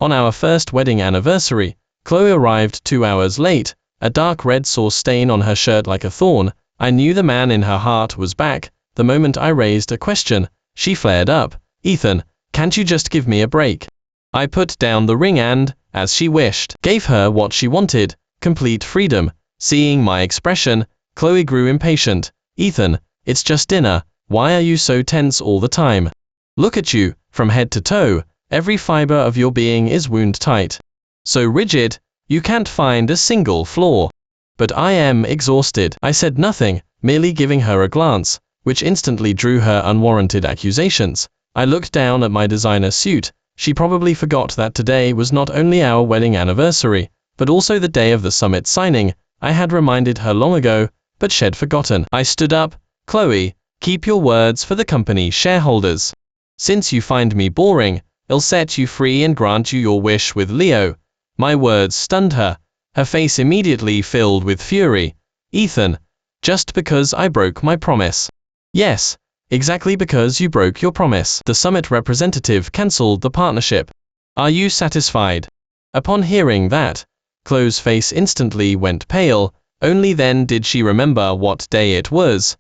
On our first wedding anniversary, Chloe arrived 2 hours late, a dark red sore stain on her shirt like a thorn. I knew the man in her heart was back. The moment I raised a question, she flared up. Ethan, can't you just give me a break? I put down the ring and, as she wished, gave her what she wanted, complete freedom. Seeing my expression, Chloe grew impatient. Ethan, it's just dinner. Why are you so tense all the time? Look at you, from head to toe. Every fiber of your being is wound tight. So rigid, you can't find a single flaw. But I am exhausted. I said nothing, merely giving her a glance, which instantly drew her unwarranted accusations. I looked down at my designer suit. She probably forgot that today was not only our wedding anniversary, but also the day of the summit signing. I had reminded her long ago, but she'd forgotten. I stood up. Chloe, keep your words for the company shareholders. Since you find me boring, I'll set you free and grant you your wish with Leo. My words stunned her. Her face immediately filled with fury. Ethan, just because I broke my promise. Yes, exactly because you broke your promise. The summit representative cancelled the partnership. Are you satisfied? Upon hearing that, Chloe's face instantly went pale. Only then did she remember what day it was.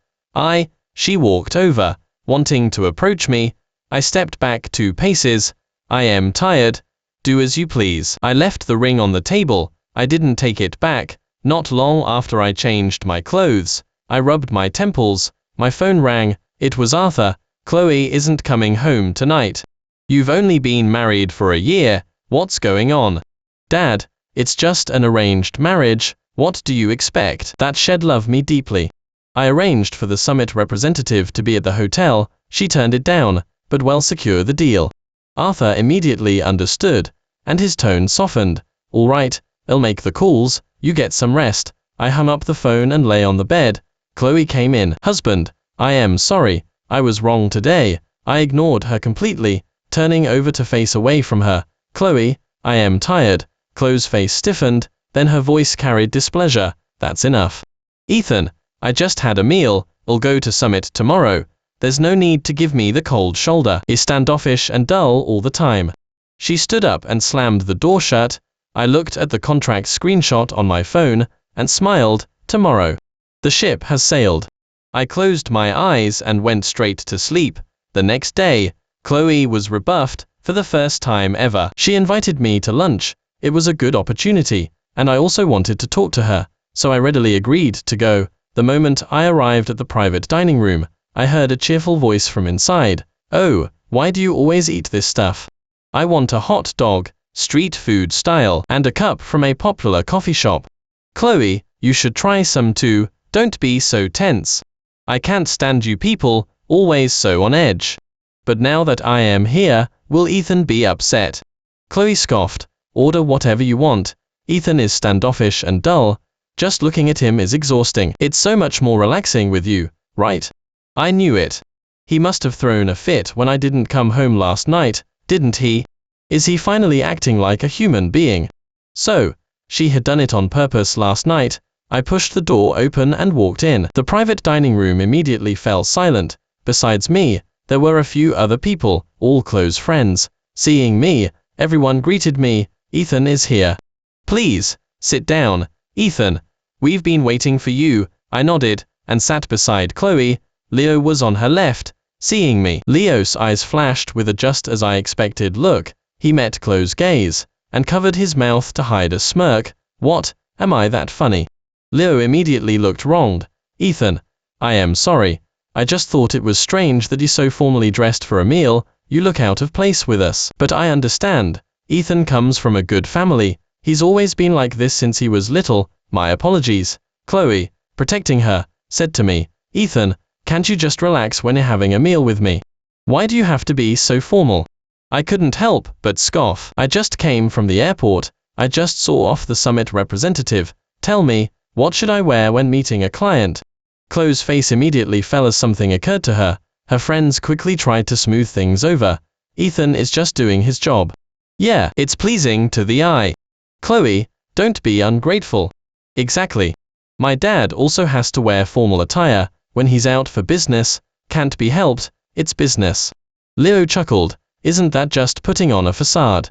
She walked over, wanting to approach me. I stepped back 2 paces. I am tired. Do as you please. I left the ring on the table. I didn't take it back. Not long after I changed my clothes, I rubbed my temples. My phone rang. It was Arthur. Chloe isn't coming home tonight. You've only been married for a year. What's going on? Dad, it's just an arranged marriage. What do you expect? That she'd love me deeply. I arranged for the summit representative to be at the hotel. She turned it down, but will secure the deal. Arthur immediately understood, and his tone softened. All right, I'll make the calls. You get some rest. I hung up the phone and lay on the bed. Chloe came in. Husband, I am sorry. I was wrong today. I ignored her completely, turning over to face away from her. Chloe, I am tired. Chloe's face stiffened, then her voice carried displeasure. That's enough. Ethan, I just had a meal. I'll go to summit tomorrow. There's no need to give me the cold shoulder. Is standoffish and dull all the time. She stood up and slammed the door shut. I looked at the contract screenshot on my phone and smiled. Tomorrow. The ship has sailed. I closed my eyes and went straight to sleep. The next day, Chloe was rebuffed for the first time ever. She invited me to lunch. It was a good opportunity, and I also wanted to talk to her, so I readily agreed to go. The moment I arrived at the private dining room, I heard a cheerful voice from inside. Oh, why do you always eat this stuff? I want a hot dog, street food style, and a cup from a popular coffee shop. Chloe, you should try some too. Don't be so tense. I can't stand you people, always so on edge. But now that I am here, will Ethan be upset? Chloe scoffed. Order whatever you want. Ethan is standoffish and dull. Just looking at him is exhausting. It's so much more relaxing with you, right? I knew it. He must have thrown a fit when I didn't come home last night, didn't he? Is he finally acting like a human being? So, she had done it on purpose last night. I pushed the door open and walked in. The private dining room immediately fell silent. Besides me, there were a few other people, all close friends. Seeing me, everyone greeted me. Ethan is here. Please, sit down. Ethan, we've been waiting for you. I nodded, and sat beside Chloe. Leo was on her left. Seeing me, Leo's eyes flashed with a just as I expected look. He met Chloe's gaze, and covered his mouth to hide a smirk. What, am I that funny? Leo immediately looked wronged. Ethan, I am sorry. I just thought it was strange that you're so formally dressed for a meal. You look out of place with us. But I understand. Ethan comes from a good family. He's always been like this since he was little. My apologies. Chloe, protecting her, said to me, Ethan, can't you just relax when you're having a meal with me? Why do you have to be so formal? I couldn't help but scoff. I just came from the airport. I just saw off the summit representative. Tell me, what should I wear when meeting a client? Chloe's face immediately fell as something occurred to her. Her friends quickly tried to smooth things over. Ethan is just doing his job. Yeah, it's pleasing to the eye. Chloe, don't be ungrateful. Exactly. My dad also has to wear formal attire when he's out for business. Can't be helped, it's business. Leo chuckled. Isn't that just putting on a facade?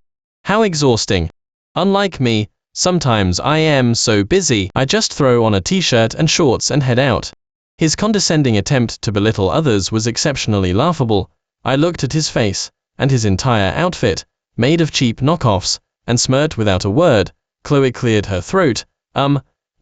How exhausting. Unlike me, sometimes I am so busy, I just throw on a t-shirt and shorts and head out. His condescending attempt to belittle others was exceptionally laughable. I looked at his face, and his entire outfit, made of cheap knockoffs, and smirked without a word. Chloe cleared her throat.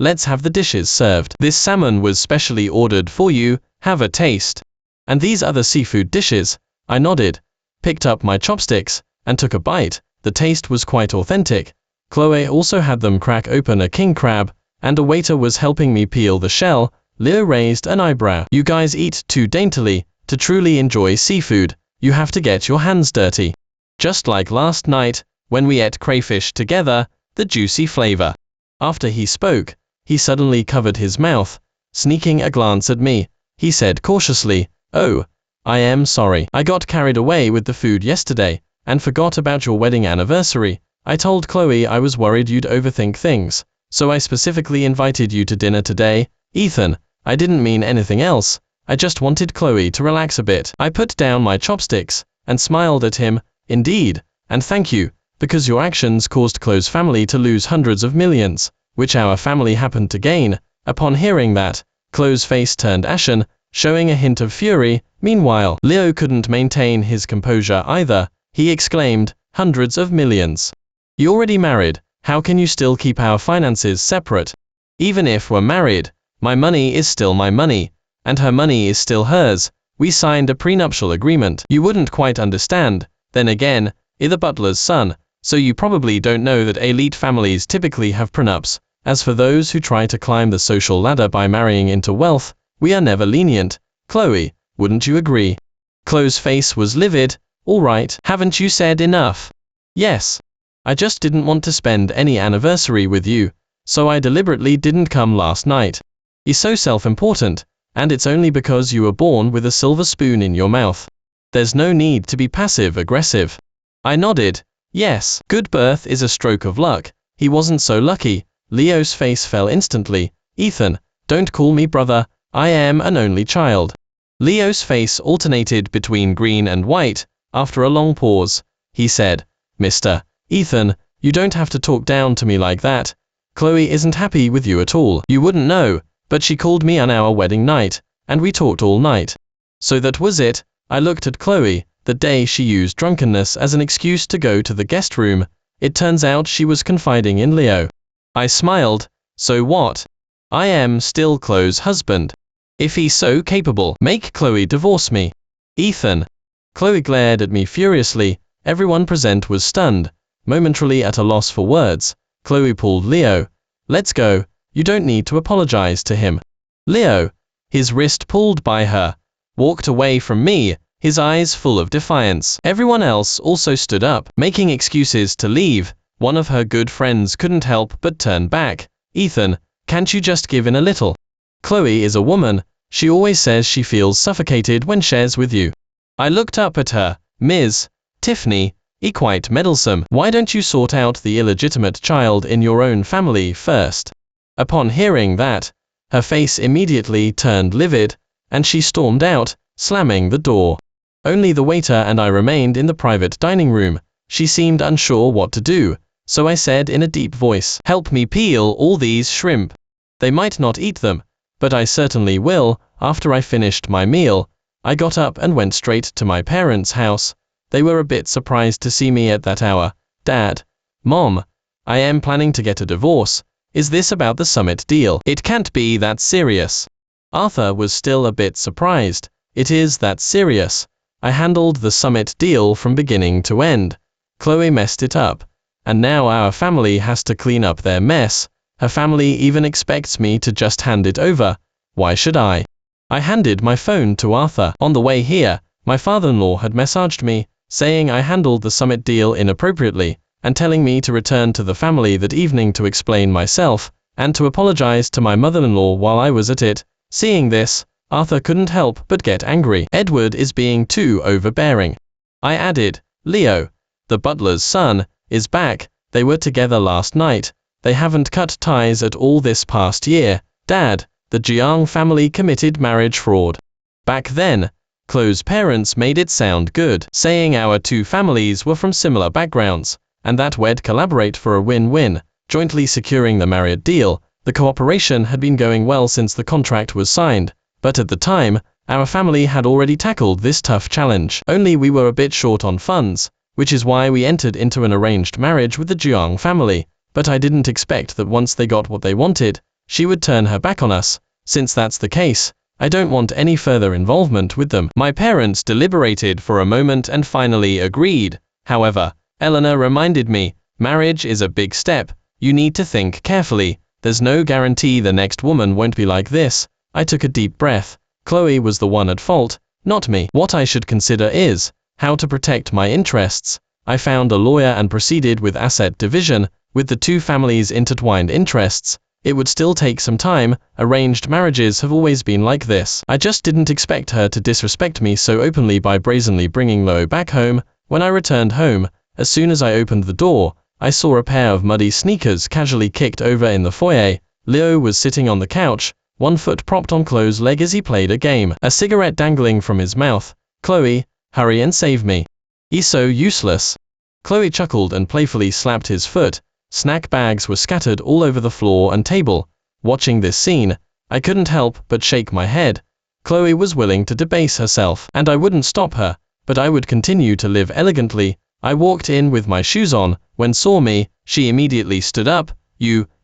Let's have the dishes served. This salmon was specially ordered for you, have a taste. And these other seafood dishes? I nodded, picked up my chopsticks, and took a bite. The taste was quite authentic. Chloe also had them crack open a king crab, and a waiter was helping me peel the shell. Leo raised an eyebrow. You guys eat too daintily. To truly enjoy seafood, you have to get your hands dirty. Just like last night, when we ate crayfish together, the juicy flavor. After he spoke, he suddenly covered his mouth. Sneaking a glance at me, he said cautiously, "Oh, I am sorry. I got carried away with the food yesterday, and forgot about your wedding anniversary. I told Chloe I was worried you'd overthink things, so I specifically invited you to dinner today, Ethan. I didn't mean anything else. I just wanted Chloe to relax a bit." I put down my chopsticks, and smiled at him. "Indeed, and thank you, because your actions caused Chloe's family to lose hundreds of millions, which our family happened to gain." Upon hearing that, Chloe's face turned ashen, showing a hint of fury. Meanwhile, Leo couldn't maintain his composure either. He exclaimed, "Hundreds of millions? You're already married, how can you still keep our finances separate? Even if we're married, my money is still my money, and her money is still hers. We signed a prenuptial agreement. You wouldn't quite understand. Then again, you're the butler's son, so you probably don't know that elite families typically have prenups. As for those who try to climb the social ladder by marrying into wealth, we are never lenient. Chloe, wouldn't you agree?" Chloe's face was livid. "All right, haven't you said enough?" "Yes. I just didn't want to spend any anniversary with you, so I deliberately didn't come last night. You're so self-important, and it's only because you were born with a silver spoon in your mouth. There's no need to be passive-aggressive." I nodded. "Yes, good birth is a stroke of luck. He wasn't so lucky." Leo's face fell instantly. "Ethan, don't call me brother. I am an only child." Leo's face alternated between green and white. After a long pause, he said, "Mr. Ethan, you don't have to talk down to me like that. Chloe isn't happy with you at all. You wouldn't know, but she called me on our wedding night, and we talked all night." So that was it. I looked at Chloe. The day she used drunkenness as an excuse to go to the guest room, it turns out she was confiding in Leo. I smiled. So what? I am still Chloe's husband. If he's so capable, make Chloe divorce me. Ethan. Chloe glared at me furiously. Everyone present was stunned, momentarily at a loss for words. Chloe pulled Leo. "Let's go. You don't need to apologize to him." Leo, his wrist pulled by her, walked away from me, his eyes full of defiance. Everyone else also stood up, making excuses to leave. One of her good friends couldn't help but turn back. "Ethan, can't you just give in a little? Chloe is a woman. She always says she feels suffocated when shares with you." I looked up at her. "Ms. Tiffany, you're quite meddlesome. Why don't you sort out the illegitimate child in your own family first?" Upon hearing that, her face immediately turned livid, and she stormed out, slamming the door. Only the waiter and I remained in the private dining room. She seemed unsure what to do, so I said in a deep voice, "Help me peel all these shrimp. They might not eat them, but I certainly will." After I finished my meal, I got up and went straight to my parents' house. They were a bit surprised to see me at that hour. "Dad, Mom, I am planning to get a divorce. Is this about the summit deal? It can't be that serious." Arthur was still a bit surprised. "It is that serious. I handled the summit deal from beginning to end. Chloe messed it up, and now our family has to clean up their mess. Her family even expects me to just hand it over. Why should I?" I handed my phone to Arthur. On the way here, my father-in-law had messaged me, saying I handled the summit deal inappropriately, and telling me to return to the family that evening to explain myself, and to apologize to my mother-in-law while I was at it. Seeing this, Arthur couldn't help but get angry. "Edward is being too overbearing." I added, "Leo, the butler's son, is back. They were together last night. They haven't cut ties at all this past year. Dad, the Jiang family committed marriage fraud. Back then, Chloe's parents made it sound good, saying our two families were from similar backgrounds, and that we'd collaborate for a win-win, jointly securing the marriage deal. The cooperation had been going well since the contract was signed, but at the time, our family had already tackled this tough challenge. Only we were a bit short on funds, which is why we entered into an arranged marriage with the Jiang family, but I didn't expect that once they got what they wanted, she would turn her back on us. Since that's the case, I don't want any further involvement with them. My parents deliberated for a moment and finally agreed. However, Eleanor reminded me, marriage is a big step, you need to think carefully, there's no guarantee the next woman won't be like this. I took a deep breath. Chloe was the one at fault, not me. What I should consider is how to protect my interests. I found a lawyer and proceeded with asset division. With the two families' intertwined interests, it would still take some time. Arranged marriages have always been like this. I just didn't expect her to disrespect me so openly by brazenly bringing Lo back home. When I returned home, as soon as I opened the door, I saw a pair of muddy sneakers casually kicked over in the foyer. Leo was sitting on the couch, one foot propped on Chloe's leg as he played a game, a cigarette dangling from his mouth. Chloe, hurry and save me. He's so useless. Chloe chuckled and playfully slapped his foot. Snack bags were scattered all over the floor and table. Watching this scene, I couldn't help but shake my head. Chloe was willing to debase herself, and I wouldn't stop her, but I would continue to live elegantly. I walked in with my shoes on. When saw me, she immediately stood up.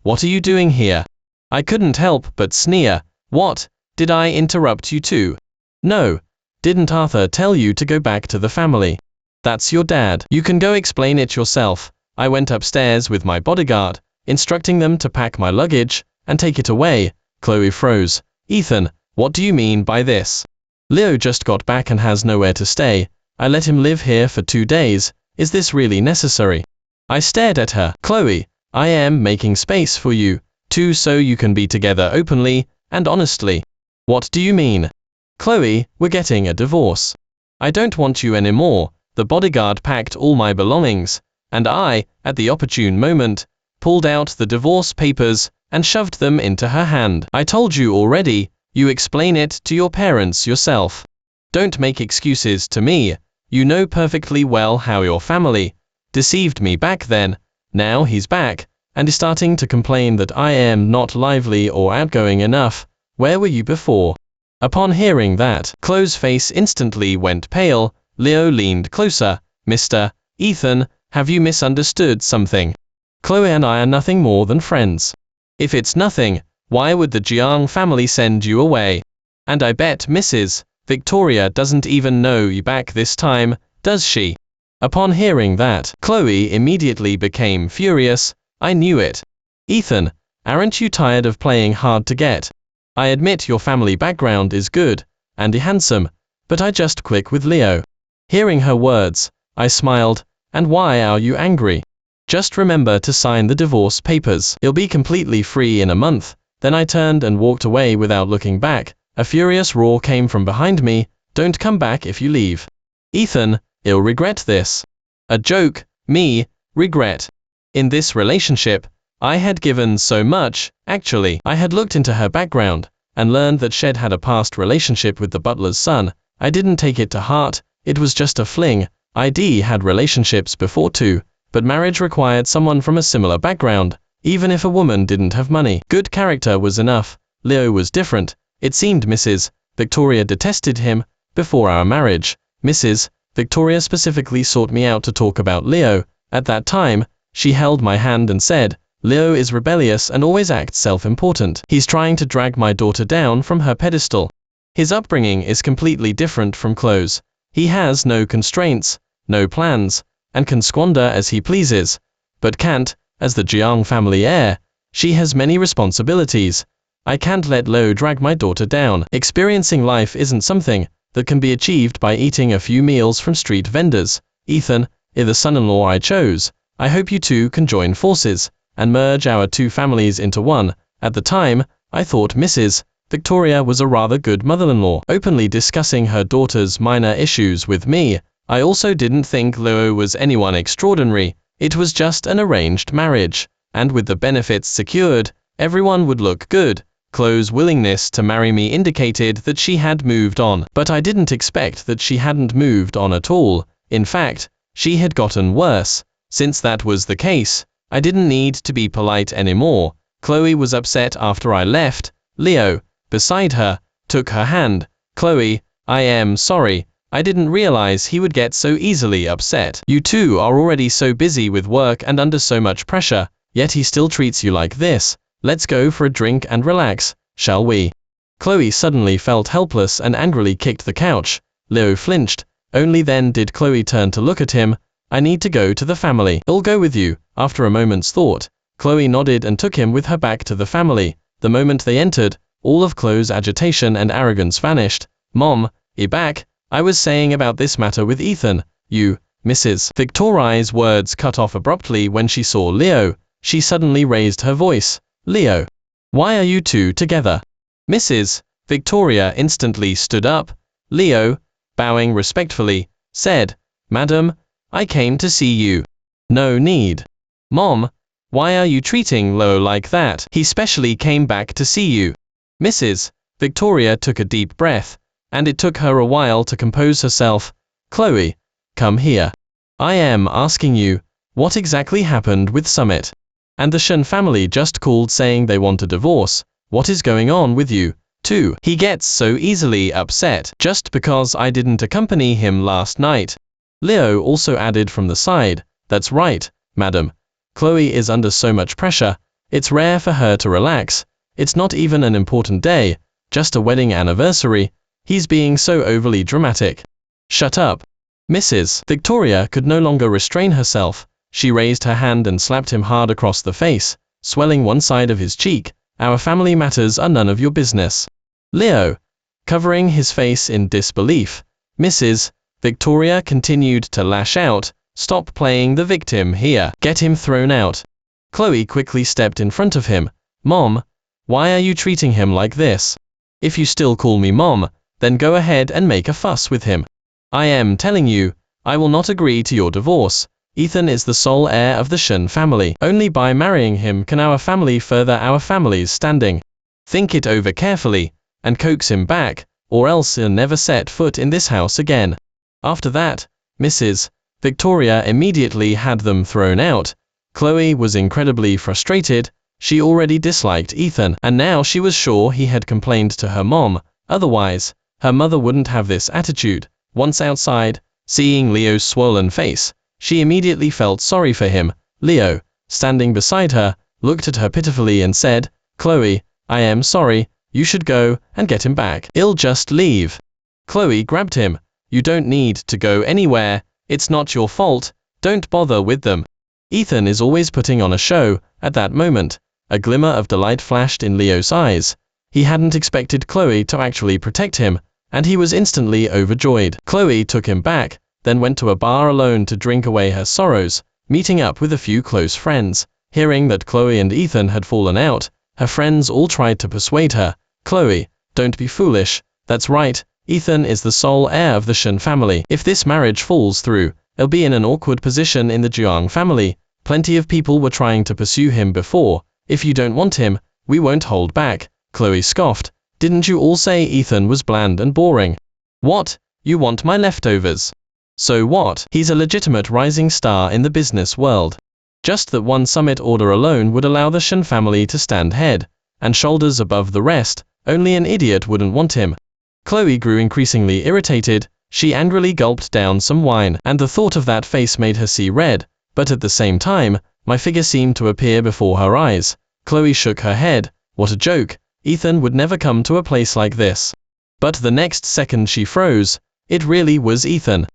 What are you doing here? I couldn't help but sneer. What? Did I interrupt you too? No. Didn't Arthur tell you to go back to the family? That's your dad. You can go explain it yourself. I went upstairs with my bodyguard, instructing them to pack my luggage and take it away. Chloe froze. Ethan, what do you mean by this? Leo just got back and has nowhere to stay. I let him live here for 2 days. Is this really necessary? I stared at her. Chloe, I am making space for you two so you can be together openly and honestly. What do you mean? Chloe, we're getting a divorce. I don't want you anymore. The bodyguard packed all my belongings, and I, at the opportune moment, pulled out the divorce papers and shoved them into her hand. I told you already, you explain it to your parents yourself. Don't make excuses to me. You know perfectly well how your family deceived me back then. Now he's back, and is starting to complain that I am not lively or outgoing enough. Where were you before? Upon hearing that, Chloe's face instantly went pale. Leo leaned closer. Mr. Ethan, have you misunderstood something? Chloe and I are nothing more than friends. If it's nothing, why would the Jiang family send you away? And I bet Mrs. Victoria doesn't even know you back this time, does she? Upon hearing that, Chloe immediately became furious. I knew it. Ethan, aren't you tired of playing hard to get? I admit your family background is good and handsome, but I just click with Leo. Hearing her words, I smiled. And why are you angry? Just remember to sign the divorce papers. You'll be completely free in a month. Then I turned and walked away without looking back. A furious roar came from behind me. Don't come back if you leave. Ethan, you'll regret this. A joke, me, regret. In this relationship, I had given so much. Actually, I had looked into her background and learned that Shed had a past relationship with the butler's son. I didn't take it to heart. It was just a fling. ID had relationships before too, but marriage required someone from a similar background. Even if a woman didn't have money, good character was enough. Leo was different. It seemed Mrs. Victoria detested him. Before our marriage, Mrs. Victoria specifically sought me out to talk about Leo. At that time, she held my hand and said, Leo is rebellious and always acts self-important. He's trying to drag my daughter down from her pedestal. His upbringing is completely different from Chloe's. He has no constraints, no plans, and can squander as he pleases. But can't, as the Jiang family heir, she has many responsibilities. I can't let Leo drag my daughter down. Experiencing life isn't something that can be achieved by eating a few meals from street vendors. Ethan, you're the son-in-law I chose. I hope you two can join forces and merge our two families into one. At the time, I thought Mrs. Victoria was a rather good mother-in-law, openly discussing her daughter's minor issues with me. I also didn't think Leo was anyone extraordinary. It was just an arranged marriage, and with the benefits secured, everyone would look good. Chloe's willingness to marry me indicated that she had moved on, but I didn't expect that she hadn't moved on at all. In fact, she had gotten worse. Since that was the case, I didn't need to be polite anymore. Chloe was upset after I left. Leo, beside her, took her hand. Chloe, I am sorry. I didn't realize he would get so easily upset. You two are already so busy with work and under so much pressure, yet he still treats you like this. Let's go for a drink and relax, shall we? Chloe suddenly felt helpless and angrily kicked the couch. Leo flinched. Only then did Chloe turn to look at him. I need to go to the family. I'll go with you. After a moment's thought, Chloe nodded and took him with her back to the family. The moment they entered, all of Chloe's agitation and arrogance vanished. Mom, back. I was saying about this matter with Ethan. You, Mrs. Victoria's words cut off abruptly when she saw Leo. She suddenly raised her voice. Leo, why are you two together? Mrs. Victoria instantly stood up. Leo, bowing respectfully, said, Madam, I came to see you. No need. Mom, why are you treating Leo like that? He specially came back to see you. Mrs. Victoria took a deep breath, and it took her a while to compose herself. Chloe, come here. I am asking you, what exactly happened with Summit? And the Shen family just called saying they want a divorce. What is going on with you, too? He gets so easily upset just because I didn't accompany him last night. Leo also added from the side, that's right, madam. Chloe is under so much pressure, it's rare for her to relax. It's not even an important day, just a wedding anniversary. He's being so overly dramatic. Shut up. Mrs. Victoria could no longer restrain herself. She raised her hand and slapped him hard across the face, swelling one side of his cheek. Our family matters are none of your business. Leo, covering his face in disbelief. Mrs. Victoria continued to lash out. Stop playing the victim here. Get him thrown out. Chloe quickly stepped in front of him. Mom, why are you treating him like this? If you still call me Mom, then go ahead and make a fuss with him. I am telling you, I will not agree to your divorce. Ethan is the sole heir of the Shen family. Only by marrying him can our family further our family's standing. Think it over carefully, and coax him back, or else he'll never set foot in this house again. After that, Mrs. Victoria immediately had them thrown out. Chloe was incredibly frustrated. She already disliked Ethan, and now she was sure he had complained to her mom. Otherwise, her mother wouldn't have this attitude. Once outside, seeing Leo's swollen face, she immediately felt sorry for him. Leo, standing beside her, looked at her pitifully and said, Chloe, I am sorry, you should go and get him back. I'll just leave. Chloe grabbed him. You don't need to go anywhere, it's not your fault, don't bother with them. Ethan is always putting on a show. At that moment, a glimmer of delight flashed in Leo's eyes. He hadn't expected Chloe to actually protect him, and he was instantly overjoyed. Chloe took him back, then went to a bar alone to drink away her sorrows, meeting up with a few close friends. Hearing that Chloe and Ethan had fallen out, her friends all tried to persuade her. Chloe, don't be foolish, that's right, Ethan is the sole heir of the Shen family. If this marriage falls through, he'll be in an awkward position in the Jiang family. Plenty of people were trying to pursue him before. If you don't want him, we won't hold back. Chloe scoffed. Didn't you all say Ethan was bland and boring? What? You want my leftovers? So what? He's a legitimate rising star in the business world. Just that one summit order alone would allow the Shen family to stand head and shoulders above the rest. Only an idiot wouldn't want him. Chloe grew increasingly irritated. She angrily gulped down some wine, and the thought of that face made her see red. But at the same time, my figure seemed to appear before her eyes. Chloe shook her head. What a joke. Ethan would never come to a place like this. But the next second she froze. It really was Ethan.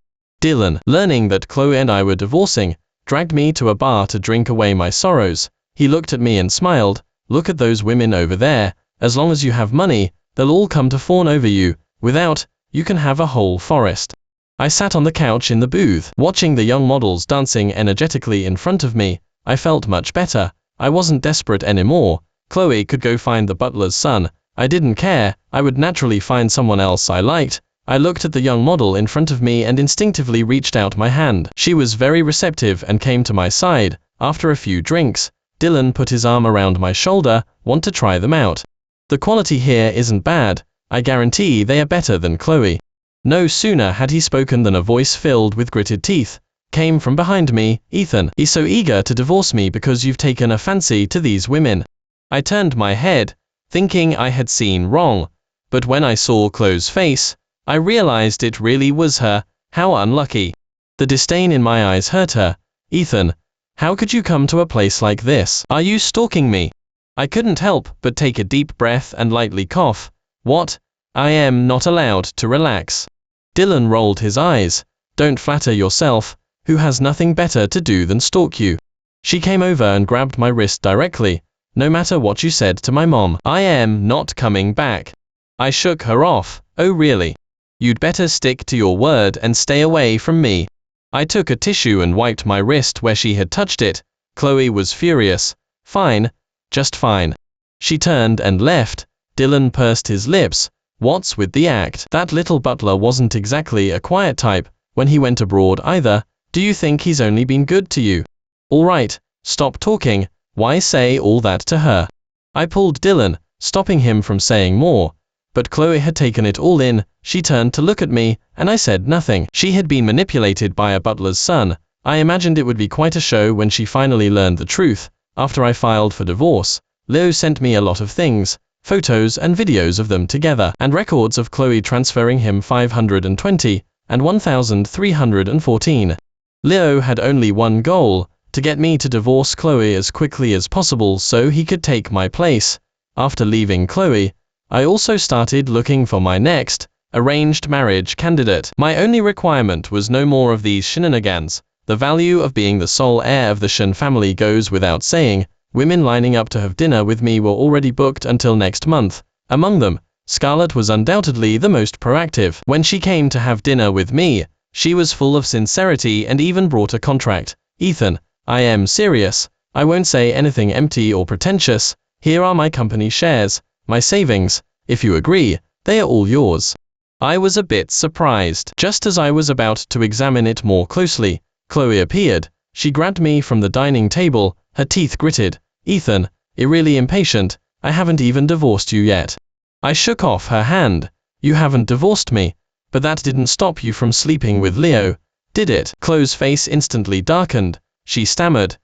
Dylan, learning that Chloe and I were divorcing, dragged me to a bar to drink away my sorrows. He looked at me and smiled. Look at those women over there. As long as you have money, they'll all come to fawn over you. Without, you can have a whole forest. I sat on the couch in the booth, watching the young models dancing energetically in front of me. I felt much better. I wasn't desperate anymore. Chloe could go find the butler's son. I didn't care. I would naturally find someone else I liked. I looked at the young model in front of me and instinctively reached out my hand. She was very receptive and came to my side. After a few drinks, Dylan put his arm around my shoulder. Want to try them out? The quality here isn't bad. I guarantee they are better than Chloe. No sooner had he spoken than a voice filled with gritted teeth came from behind me. Ethan, he's so eager to divorce me because you've taken a fancy to these women. I turned my head, thinking I had seen wrong, but when I saw Chloe's face, I realized it really was her. How unlucky. The disdain in my eyes hurt her. Ethan, how could you come to a place like this? Are you stalking me? I couldn't help but take a deep breath and lightly cough. What? I am not allowed to relax. Dylan rolled his eyes. Don't flatter yourself. Who has nothing better to do than stalk you? She came over and grabbed my wrist directly. No matter what you said to my mom, I am not coming back. I shook her off. Oh really? You'd better stick to your word and stay away from me. I took a tissue and wiped my wrist where she had touched it. Chloe was furious. Fine. Just fine. She turned and left. Dylan pursed his lips. What's with the act? That little butler wasn't exactly a quiet type when he went abroad either. Do you think he's only been good to you? All right, stop talking. Why say all that to her? I pulled Dylan, stopping him from saying more. But Chloe had taken it all in. She turned to look at me, and I said nothing. She had been manipulated by a butler's son. I imagined it would be quite a show when she finally learned the truth. After I filed for divorce, Leo sent me a lot of things, photos and videos of them together, and records of Chloe transferring him 520 and 1,314. Leo had only one goal, to get me to divorce Chloe as quickly as possible so he could take my place. After leaving Chloe, I also started looking for my next, arranged marriage candidate. My only requirement was no more of these shenanigans. The value of being the sole heir of the Shen family goes without saying. Women lining up to have dinner with me were already booked until next month. Among them, Scarlett was undoubtedly the most proactive. When she came to have dinner with me, she was full of sincerity and even brought a contract. Ethan, I am serious. I won't say anything empty or pretentious. Here are my company shares, my savings. If you agree, they are all yours. I was a bit surprised. Just as I was about to examine it more closely, Chloe appeared. She grabbed me from the dining table, her teeth gritted. Ethan, you're really impatient. I haven't even divorced you yet. I shook off her hand. You haven't divorced me, but that didn't stop you from sleeping with Leo, did it? Chloe's face instantly darkened. She stammered.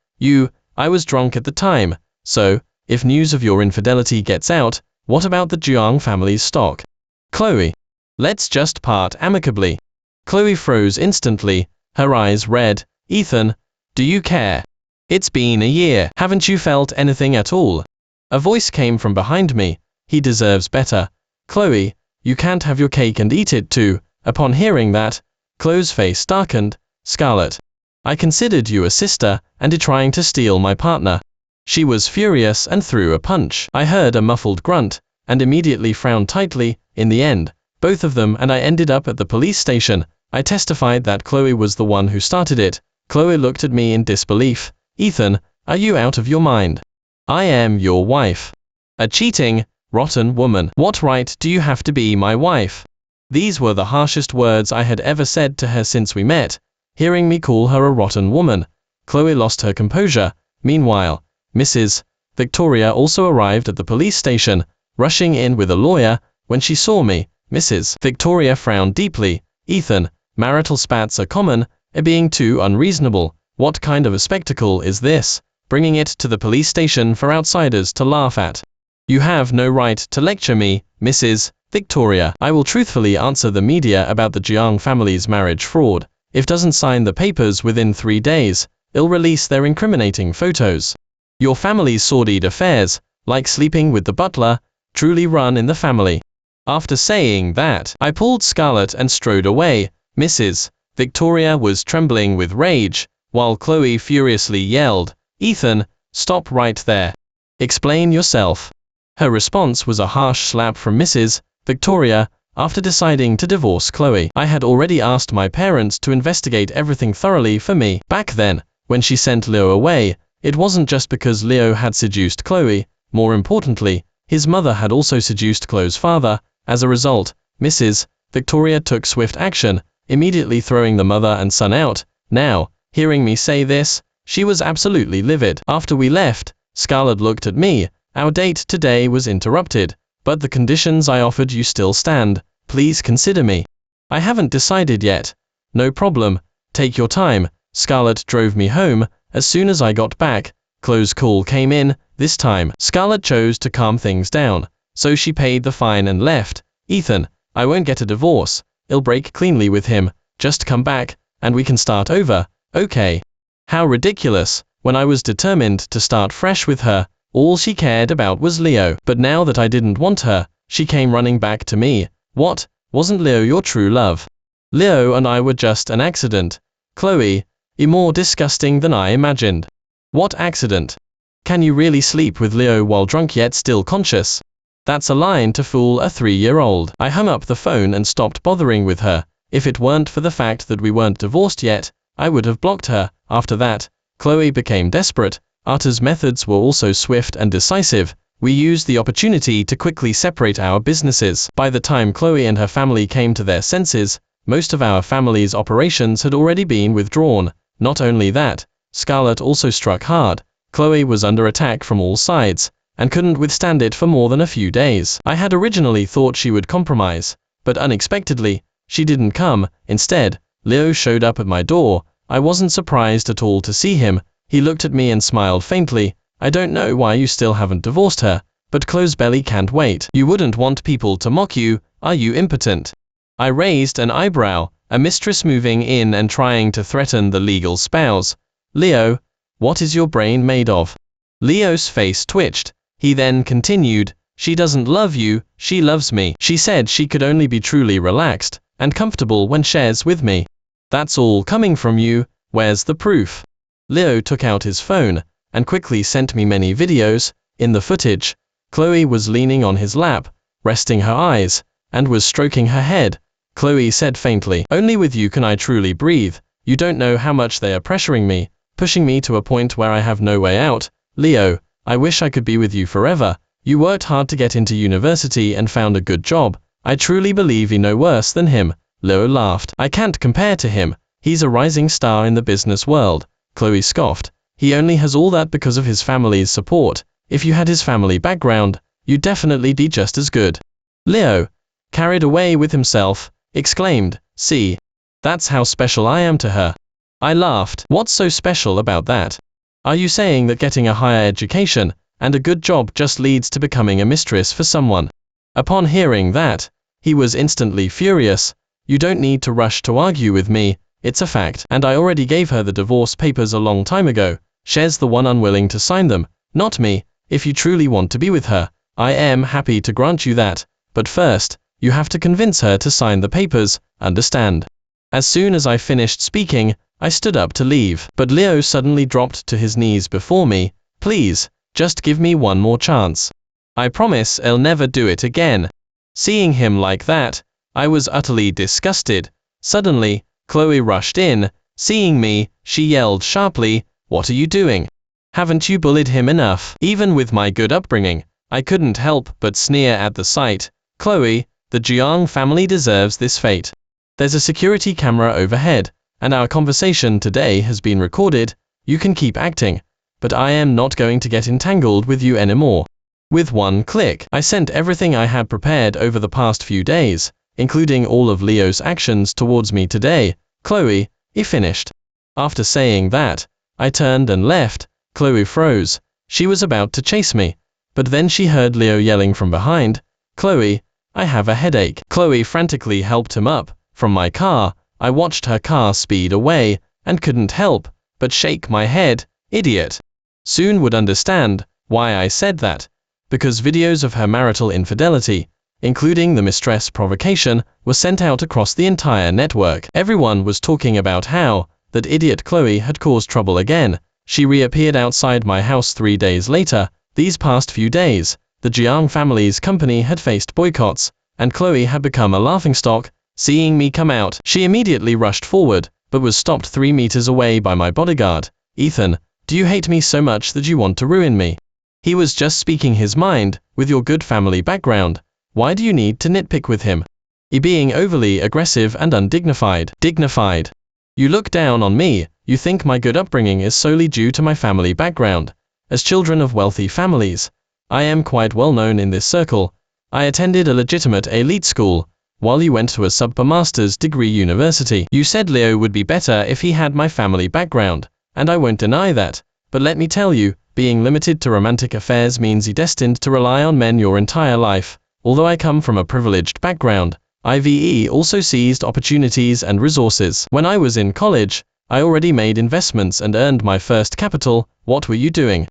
I was drunk at the time, so, if news of your infidelity gets out, what about the Jiang family's stock? Chloe, let's just part amicably. Chloe froze instantly, her eyes red. Ethan, do you care? It's been a year. Haven't you felt anything at all? A voice came from behind me. He deserves better. Chloe, you can't have your cake and eat it too. Upon hearing that, Chloe's face darkened. Scarlett, I considered you a sister, and you're trying to steal my partner. She was furious and threw a punch. I heard a muffled grunt, and immediately frowned tightly. In the end, both of them and I ended up at the police station. I testified that Chloe was the one who started it. Chloe looked at me in disbelief. Ethan, are you out of your mind? I am your wife. A cheating, rotten woman. What right do you have to be my wife? These were the harshest words I had ever said to her since we met. Hearing me call her a rotten woman, Chloe lost her composure. Meanwhile, Mrs. Victoria also arrived at the police station, rushing in with a lawyer. When she saw me, Mrs. Victoria frowned deeply. Ethan, marital spats are common, being too unreasonable. What kind of a spectacle is this? Bringing it to the police station for outsiders to laugh at. You have no right to lecture me, Mrs. Victoria. I will truthfully answer the media about the Jiang family's marriage fraud. If doesn't sign the papers within 3 days, it'll release their incriminating photos. Your family's sordid affairs, like sleeping with the butler, truly run in the family. After saying that, I pulled Scarlett and strode away. Mrs. Victoria was trembling with rage, while Chloe furiously yelled, Ethan, stop right there. Explain yourself. Her response was a harsh slap from Mrs. Victoria. After deciding to divorce Chloe, I had already asked my parents to investigate everything thoroughly for me. Back then, when she sent Leo away, it wasn't just because Leo had seduced Chloe. More importantly, his mother had also seduced Chloe's father. As a result, Mrs. Victoria took swift action, immediately throwing the mother and son out. Now, hearing me say this, she was absolutely livid. After we left, Scarlett looked at me. Our date today was interrupted, but the conditions I offered you still stand. Please consider me. I haven't decided yet. No problem. Take your time. Scarlett drove me home. As soon as I got back, Chloe's call came in. This time, Scarlett chose to calm things down, so she paid the fine and left. Ethan, I won't get a divorce. I'll break cleanly with him. Just come back, and we can start over, okay? How ridiculous. When I was determined to start fresh with her, all she cared about was Leo. But now that I didn't want her, she came running back to me. What? Wasn't Leo your true love? Leo and I were just an accident. Chloe, you're more disgusting than I imagined. What accident? Can you really sleep with Leo while drunk yet still conscious? That's a line to fool a 3-year-old. I hung up the phone and stopped bothering with her. If it weren't for the fact that we weren't divorced yet, I would have blocked her. After that, Chloe became desperate. Arta's methods were also swift and decisive. We used the opportunity to quickly separate our businesses. By the time Chloe and her family came to their senses, most of our family's operations had already been withdrawn. Not only that, Scarlett also struck hard. Chloe was under attack from all sides, and couldn't withstand it for more than a few days. I had originally thought she would compromise, but unexpectedly, she didn't come. Instead, Leo showed up at my door. I wasn't surprised at all to see him. He looked at me and smiled faintly. I don't know why you still haven't divorced her, but Chloe's belly can't wait. You wouldn't want people to mock you, are you impotent? I raised an eyebrow, a mistress moving in and trying to threaten the legal spouse. Leo, what is your brain made of? Leo's face twitched. He then continued, she doesn't love you, she loves me. She said she could only be truly relaxed and comfortable when shares with me. That's all coming from you, where's the proof? Leo took out his phone and quickly sent me many videos. In the footage, Chloe was leaning on his lap, resting her eyes, and was stroking her head. Chloe said faintly, only with you can I truly breathe. You don't know how much they are pressuring me, pushing me to a point where I have no way out. Leo, I wish I could be with you forever. You worked hard to get into university and found a good job. I truly believe you're no worse than him. Leo laughed. I can't compare to him. He's a rising star in the business world. Chloe scoffed. He only has all that because of his family's support. If you had his family background, you'd definitely be just as good. Leo, carried away with himself, exclaimed, see, that's how special I am to her. I laughed. What's so special about that? Are you saying that getting a higher education and a good job just leads to becoming a mistress for someone? Upon hearing that, he was instantly furious. You don't need to rush to argue with me, it's a fact. And I already gave her the divorce papers a long time ago. She's the one unwilling to sign them, not me. If you truly want to be with her, I am happy to grant you that. But first, you have to convince her to sign the papers, understand? As soon as I finished speaking, I stood up to leave. But Leo suddenly dropped to his knees before me. Please, just give me one more chance. I promise I'll never do it again. Seeing him like that, I was utterly disgusted. Suddenly, Chloe rushed in. Seeing me, she yelled sharply, what are you doing? Haven't you bullied him enough? Even with my good upbringing, I couldn't help but sneer at the sight. Chloe, the Jiang family deserves this fate. There's a security camera overhead, and our conversation today has been recorded. You can keep acting, but I am not going to get entangled with you anymore. With one click, I sent everything I had prepared over the past few days, including all of Leo's actions towards me today. Chloe, you finished. After saying that, I turned and left. Chloe froze. She was about to chase me, but then she heard Leo yelling from behind, Chloe, I have a headache. Chloe frantically helped him up from my car. I watched her car speed away, and couldn't help but shake my head. Idiot. Soon would understand why I said that. Because videos of her marital infidelity, including the mistress provocation, were sent out across the entire network. Everyone was talking about how that idiot Chloe had caused trouble again. She reappeared outside my house 3 days later. These past few days, the Jiang family's company had faced boycotts, and Chloe had become a laughingstock. Seeing me come out, she immediately rushed forward, but was stopped 3 meters away by my bodyguard. Ethan, do you hate me so much that you want to ruin me? He was just speaking his mind. With your good family background, why do you need to nitpick with him? You're being overly aggressive and undignified. Dignified. You look down on me. You think my good upbringing is solely due to my family background. As children of wealthy families, I am quite well known in this circle. I attended a legitimate elite school. while you went to a sub-master's degree university. You said Leo would be better if he had my family background, and I won't deny that, but let me tell you, being limited to romantic affairs means you're destined to rely on men your entire life. Although I come from a privileged background, IVE also seized opportunities and resources. When I was in college, I already made investments and earned my first capital. What were you doing?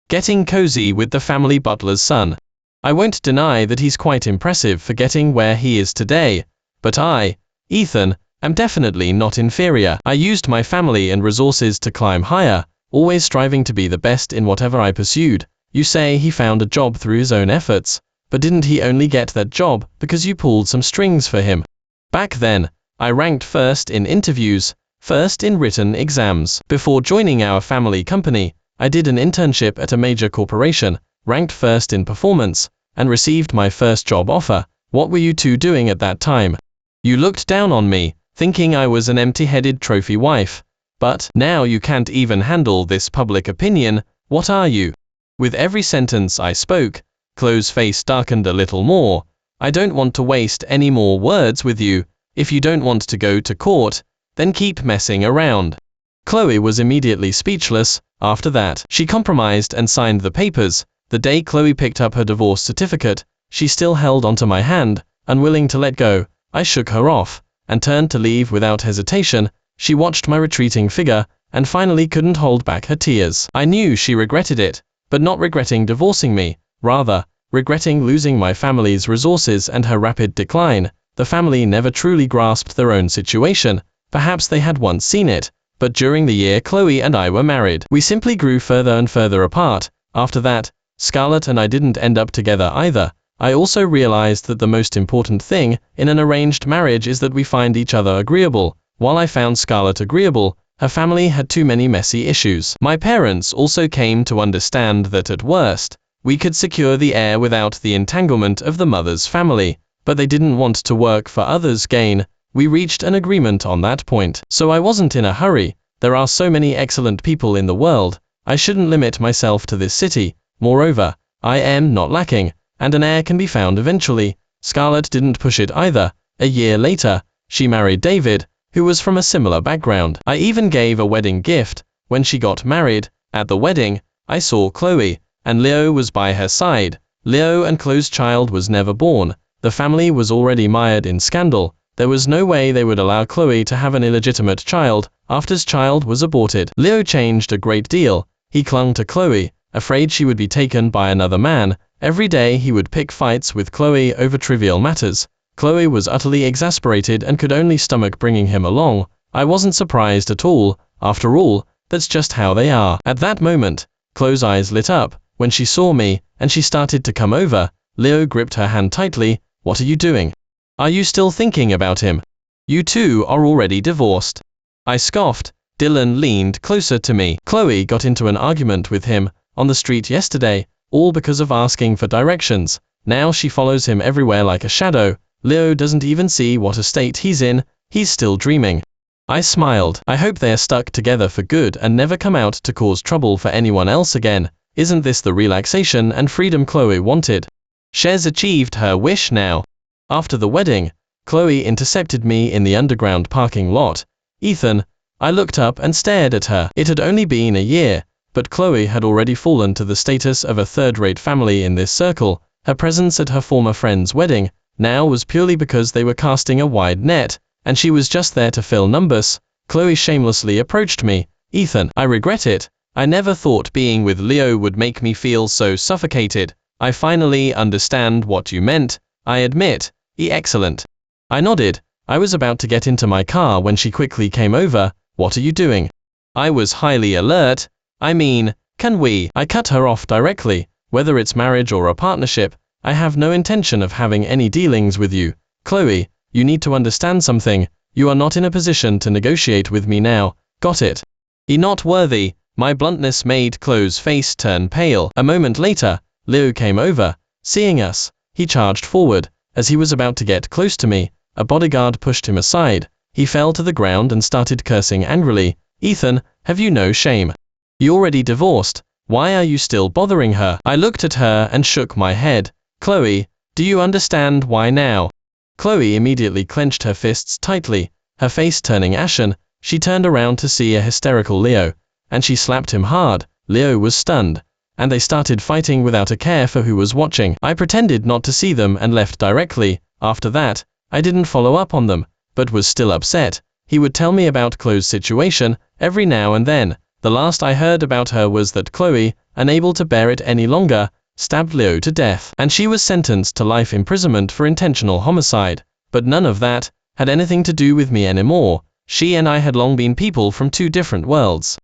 Getting cozy with the family butler's son. I won't deny that he's quite impressive for getting where he is today, but I, Ethan, am definitely not inferior. I used my family and resources to climb higher, always striving to be the best in whatever I pursued. You say he found a job through his own efforts, but didn't he only get that job because you pulled some strings for him? Back then, I ranked first in interviews, first in written exams. Before joining our family company, I did an internship at a major corporation, ranked first in performance, and received my first job offer. What were you two doing at that time? You looked down on me, thinking I was an empty-headed trophy wife. But now you can't even handle this public opinion. What are you? With every sentence I spoke, Chloe's face darkened a little more. I don't want to waste any more words with you. If you don't want to go to court, then keep messing around. Chloe was immediately speechless. After that, she compromised and signed the papers. The day Chloe picked up her divorce certificate, she still held onto my hand, unwilling to let go. I shook her off, and turned to leave without hesitation. She watched my retreating figure, and finally couldn't hold back her tears. I knew she regretted it, but not regretting divorcing me, rather, regretting losing my family's resources and her rapid decline. The family never truly grasped their own situation. Perhaps they had once seen it, but during the year Chloe and I were married, we simply grew further and further apart. After that, Scarlett and I didn't end up together either. I also realized that the most important thing in an arranged marriage is that we find each other agreeable. While I found Scarlett agreeable, her family had too many messy issues. My parents also came to understand that at worst, we could secure the heir without the entanglement of the mother's family, but they didn't want to work for others' gain. We reached an agreement on that point. So I wasn't in a hurry. There are so many excellent people in the world. I shouldn't limit myself to this city. Moreover, I am not lacking, and an heir can be found eventually. Scarlett didn't push it either. A year later, she married David, who was from a similar background. I even gave a wedding gift. When she got married, at the wedding, I saw Chloe, and Leo was by her side. Leo and Chloe's child was never born. The family was already mired in scandal. There was no way they would allow Chloe to have an illegitimate child after his child was aborted. Leo changed a great deal. He clung to Chloe, afraid she would be taken by another man. Every day he would pick fights with Chloe over trivial matters. Chloe was utterly exasperated and could only stomach bringing him along. I wasn't surprised at all. After all, that's just how they are. At that moment, Chloe's eyes lit up when she saw me, and she started to come over. Leo gripped her hand tightly. What are you doing? Are you still thinking about him? You two are already divorced. I scoffed. Dylan leaned closer to me. Chloe got into an argument with him on the street yesterday, all because of asking for directions. Now she follows him everywhere like a shadow. Leo doesn't even see what a state he's in. He's still dreaming. I smiled. I hope they are stuck together for good and never come out to cause trouble for anyone else again. Isn't this the relaxation and freedom Chloe wanted? She's achieved her wish now. After the wedding, Chloe intercepted me in the underground parking lot. Ethan, I looked up and stared at her. It had only been a year, but Chloe had already fallen to the status of a third-rate family in this circle. Her presence at her former friend's wedding now was purely because they were casting a wide net, and she was just there to fill numbers. Chloe shamelessly approached me. Ethan, I regret it. I never thought being with Leo would make me feel so suffocated. I finally understand what you meant. I admit. Excellent. I nodded. I was about to get into my car when she quickly came over. What are you doing? I was highly alert. I mean, can we? I cut her off directly. Whether it's marriage or a partnership, I have no intention of having any dealings with you. Chloe, you need to understand something. You are not in a position to negotiate with me now. Got it? Not worthy. My bluntness made Chloe's face turn pale. A moment later, Leo came over. Seeing us, he charged forward. As he was about to get close to me, a bodyguard pushed him aside. He fell to the ground and started cursing angrily. Ethan, have you no shame? You already divorced. Why are you still bothering her? I looked at her and shook my head. Chloe, do you understand why now? Chloe immediately clenched her fists tightly, her face turning ashen. She turned around to see a hysterical Leo, and she slapped him hard. Leo was stunned, and they started fighting without a care for who was watching. I pretended not to see them and left directly. After that, I didn't follow up on them, but was still upset. He would tell me about Chloe's situation every now and then. The last I heard about her was that Chloe, unable to bear it any longer, stabbed Leo to death, and she was sentenced to life imprisonment for intentional homicide. But none of that had anything to do with me anymore. She and I had long been people from two different worlds.